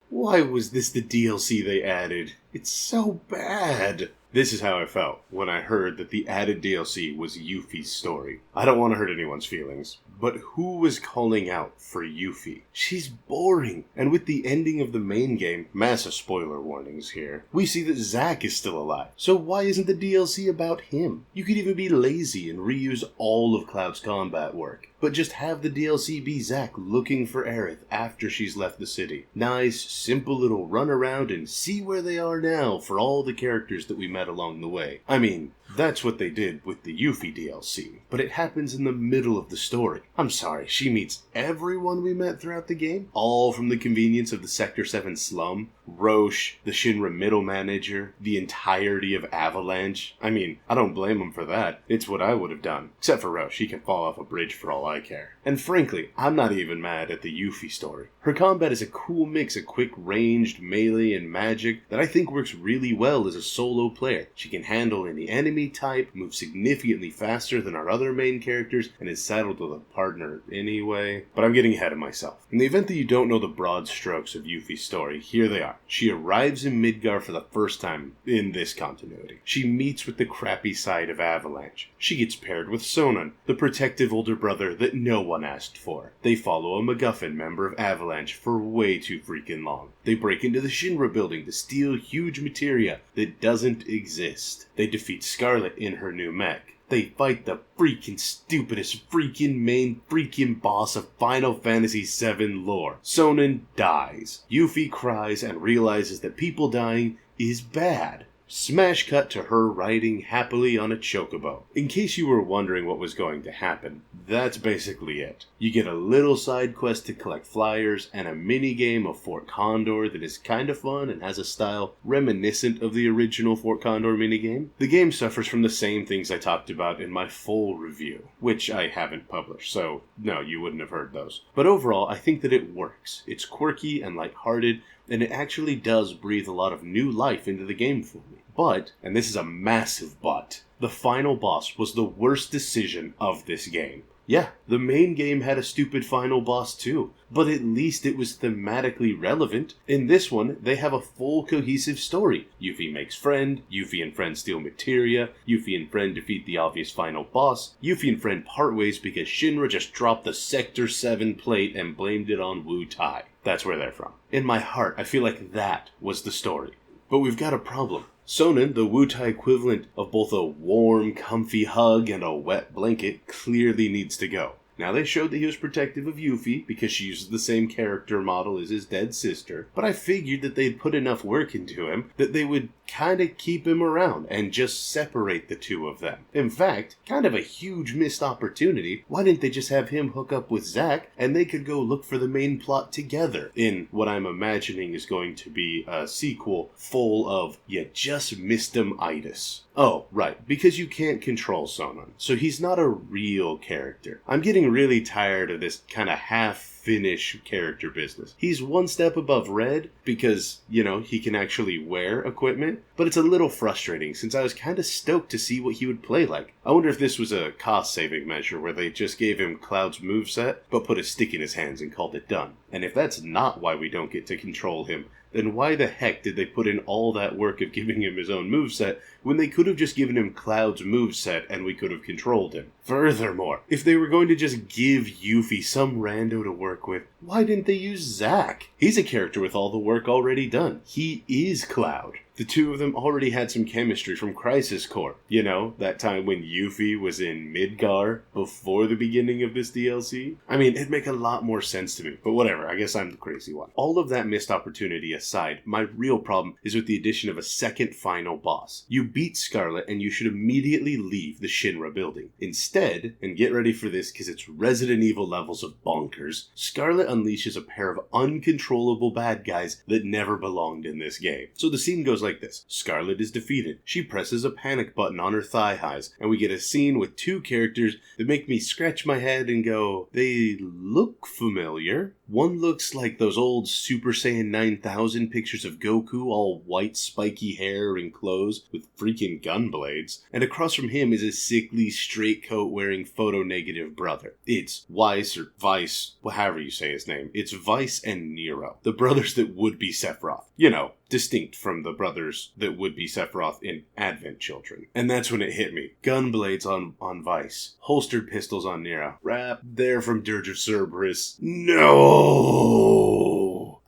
Why was this the DLC they added? It's so bad. This is how I felt when I heard that the added DLC was Yuffie's story. I don't want to hurt anyone's feelings, but who was calling out for Yuffie? She's boring. And with the ending of the main game, massive spoiler warnings here, we see that Zack is still alive. So why isn't the DLC about him? You could even be lazy and reuse all of Cloud's combat work, but just have the DLC be Zack looking for Aerith after she's left the city. Nice, simple little run around and see where they are now for all the characters that we met along the way. I mean, that's what they did with the Yuffie DLC, but it happens in the middle of the story. I'm sorry, she meets everyone we met throughout the game, all from the convenience of the Sector 7 slum, Roche, the Shinra middle manager, the entirety of Avalanche. I mean, I don't blame him for that. It's what I would have done. Except for Roche, he can fall off a bridge for all I care. And frankly, I'm not even mad at the Yuffie story. Her combat is a cool mix of quick ranged, melee, and magic that I think works really well as a solo player. She can handle any enemy type, moves significantly faster than our other main characters, and is saddled with a partner anyway. But I'm getting ahead of myself. In the event that you don't know the broad strokes of Yuffie's story, here they are. She arrives in Midgar for the first time in this continuity. She meets with the crappy side of Avalanche. She gets paired with Sonon, the protective older brother that no one asked for. They follow a MacGuffin member of Avalanche for way too freaking long. They break into the Shinra building to steal huge materia that doesn't exist. They defeat Scarlet in her new mech. They fight the freaking stupidest freaking main freaking boss of Final Fantasy VII lore. Sonon dies. Yuffie cries and realizes that people dying is bad. Smash cut to her riding happily on a chocobo. In case you were wondering what was going to happen, that's basically it. You get a little side quest to collect flyers and a mini game of Fort Condor that is kind of fun and has a style reminiscent of the original Fort Condor minigame. The game suffers from the same things I talked about in my full review, which I haven't published, so no, you wouldn't have heard those. But overall, I think that it works. It's quirky and lighthearted, and it actually does breathe a lot of new life into the game for me. But, and this is a massive but, the final boss was the worst decision of this game. Yeah, the main game had a stupid final boss too, but at least it was thematically relevant. In this one, they have a full cohesive story. Yuffie makes friend, Yuffie and friend steal materia, Yuffie and friend defeat the obvious final boss, Yuffie and friend part ways because Shinra just dropped the Sector 7 plate and blamed it on Wu Tai. That's where they're from. In my heart, I feel like that was the story. But we've got a problem. Sonon, the Wu Tai equivalent of both a warm, comfy hug and a wet blanket, clearly needs to go. Now, they showed that he was protective of Yuffie because she uses the same character model as his dead sister, but I figured that they'd put enough work into him that they would kind of keep him around and just separate the two of them. In fact, kind of a huge missed opportunity. Why didn't they just have him hook up with Zack and they could go look for the main plot together in what I'm imagining is going to be a sequel full of "you just missed him-itis." Oh, right, because you can't control Sonon, so he's not a real character. I'm getting really tired of this kind of half-Finnish character business. He's one step above Red because, he can actually wear equipment, but it's a little frustrating since I was kind of stoked to see what he would play like. I wonder if this was a cost-saving measure where they just gave him Cloud's moveset, but put a stick in his hands and called it done. And if that's not why we don't get to control him, then why the heck did they put in all that work of giving him his own moveset when they could have just given him Cloud's moveset and we could have controlled him? Furthermore, if they were going to just give Yuffie some rando to work with, why didn't they use Zack? He's a character with all the work already done. He is Cloud. The two of them already had some chemistry from Crisis Core. That time when Yuffie was in Midgar before the beginning of this DLC. I mean, it'd make a lot more sense to me, but whatever, I guess I'm the crazy one. All of that missed opportunity aside, my real problem is with the addition of a second final boss. You beat Scarlet and you should immediately leave the Shinra building. Instead, and get ready for this because it's Resident Evil levels of bonkers, Scarlet unleashes a pair of uncontrollable bad guys that never belonged in this game. So the scene goes like this. Scarlet is defeated. She presses a panic button on her thigh highs, and we get a scene with two characters that make me scratch my head and go, they look familiar. One looks like those old Super Saiyan 9000 pictures of Goku, all white spiky hair and clothes with freaking gun blades, and across from him is a sickly straight coat wearing photo negative brother. It's Weiss, or Vice, however you say his name. It's Vice and Nero, the brothers that would be Sephiroth. You know, distinct from the brothers that would be Sephiroth in Advent Children. And that's when it hit me. Gun blades on Vice. Holstered pistols on Nero. Rap there from Dirge of Cerberus. No!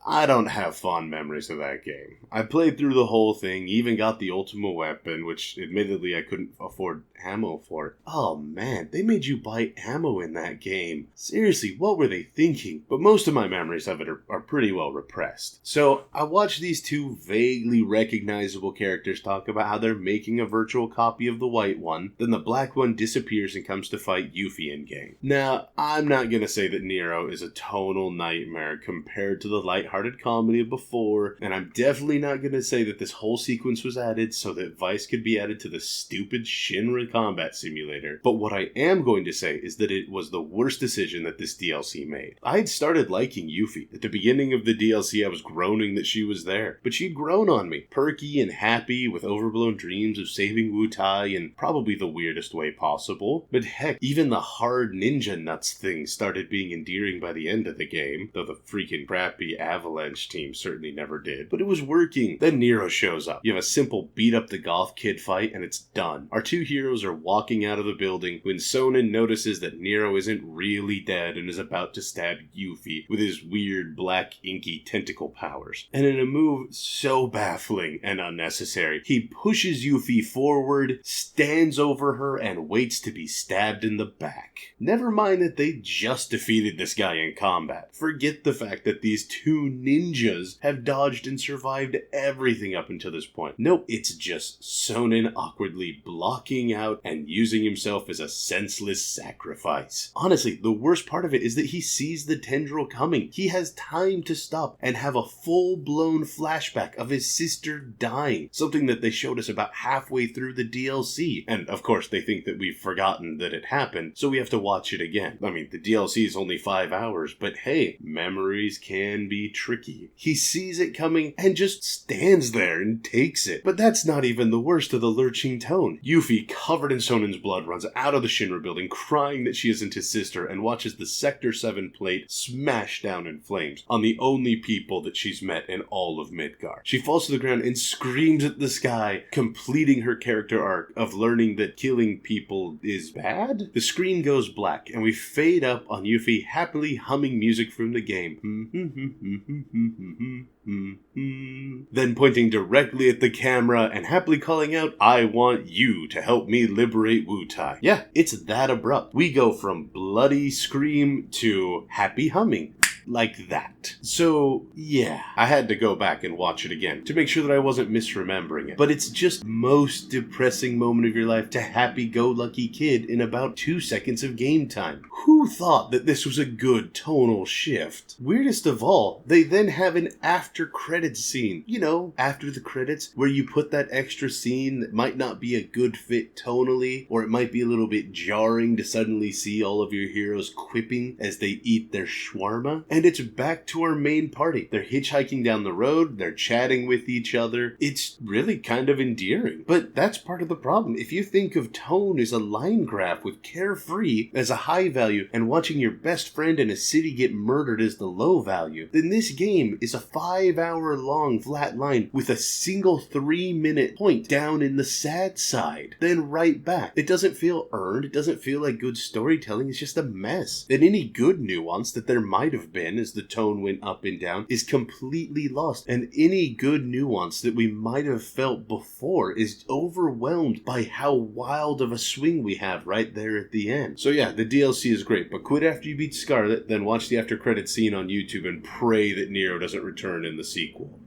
I don't have fond memories of that game. I played through the whole thing, even got the Ultima weapon, which admittedly I couldn't afford ammo for. Oh man, they made you buy ammo in that game. Seriously, what were they thinking? But most of my memories of it are pretty well repressed. So I watched these two vaguely recognizable characters talk about how they're making a virtual copy of the white one, then the black one disappears and comes to fight Yuffie in-game. Now, I'm not gonna say that Nero is a tonal nightmare compared to the lighthearted comedy of before, and I'm definitely not gonna say that this whole sequence was added so that Vice could be added to the stupid Shinra combat simulator. But what I am going to say is that it was the worst decision that this DLC made. I had started liking Yuffie. At the beginning of the DLC, I was groaning that she was there, but she'd grown on me. Perky and happy with overblown dreams of saving Wutai in probably the weirdest way possible. But heck, even the hard ninja nuts thing started being endearing by the end of the game, though the freaking crappy Avalanche team certainly never did. But it was working. Then Nero shows up. You have a simple beat up the goth kid fight and it's done. Our two heroes are walking out of the building when Sonen notices that Nero isn't really dead and is about to stab Yuffie with his weird black inky tentacle powers. And in a move so baffling and unnecessary, he pushes Yuffie forward, stands over her, and waits to be stabbed in the back. Never mind that they just defeated this guy in combat. Forget the fact that these two ninjas have dodged and survived everything up until this point. Nope, it's just Sonen awkwardly blocking out and using himself as a senseless sacrifice. Honestly, the worst part of it is that he sees the tendril coming. He has time to stop and have a full-blown flashback of his sister dying, something that they showed us about halfway through the DLC. And of course, they think that we've forgotten that it happened, so we have to watch it again. I mean, the DLC is only 5 hours, but hey, memories can be tricky. He sees it coming and just stands there and takes it. But that's not even the worst of the lurching tone. Yuffie, covered in Sonen's blood, runs out of the Shinra building crying that she isn't his sister and watches the Sector 7 plate smash down in flames on the only people that she's met in all of Midgar. She falls to the ground and screams at the sky, completing her character arc of learning that killing people is bad? The screen goes black and we fade up on Yuffie happily humming music from the game. Then pointing directly at the camera and happily calling out, "I want you to help me liberate Wutai." Yeah, it's that abrupt. We go from bloody scream to happy humming. Like that. So, yeah, I had to go back and watch it again to make sure that I wasn't misremembering it. But it's just most depressing moment of your life to happy-go-lucky kid in about 2 seconds of game time. Who thought that this was a good tonal shift? Weirdest of all, they then have an after-credits scene. You know, after the credits, where you put that extra scene that might not be a good fit tonally, or it might be a little bit jarring to suddenly see all of your heroes quipping as they eat their shawarma. And it's back to our main party. They're hitchhiking down the road, they're chatting with each other. It's really kind of endearing. But that's part of the problem. If you think of tone as a line graph with carefree as a high value and watching your best friend in a city get murdered as the low value, then this game is a 5-hour long flat line with a single 3-minute point down in the sad side, then right back. It doesn't feel earned, it doesn't feel like good storytelling, it's just a mess. And any good nuance that there might have been as the tone went up and down is completely lost, and any good nuance that we might have felt before is overwhelmed by how wild of a swing we have right there at the end. So yeah, the DLC is great, but quit after you beat Scarlet, then watch the after credits scene on YouTube and pray that Nero doesn't return in the sequel.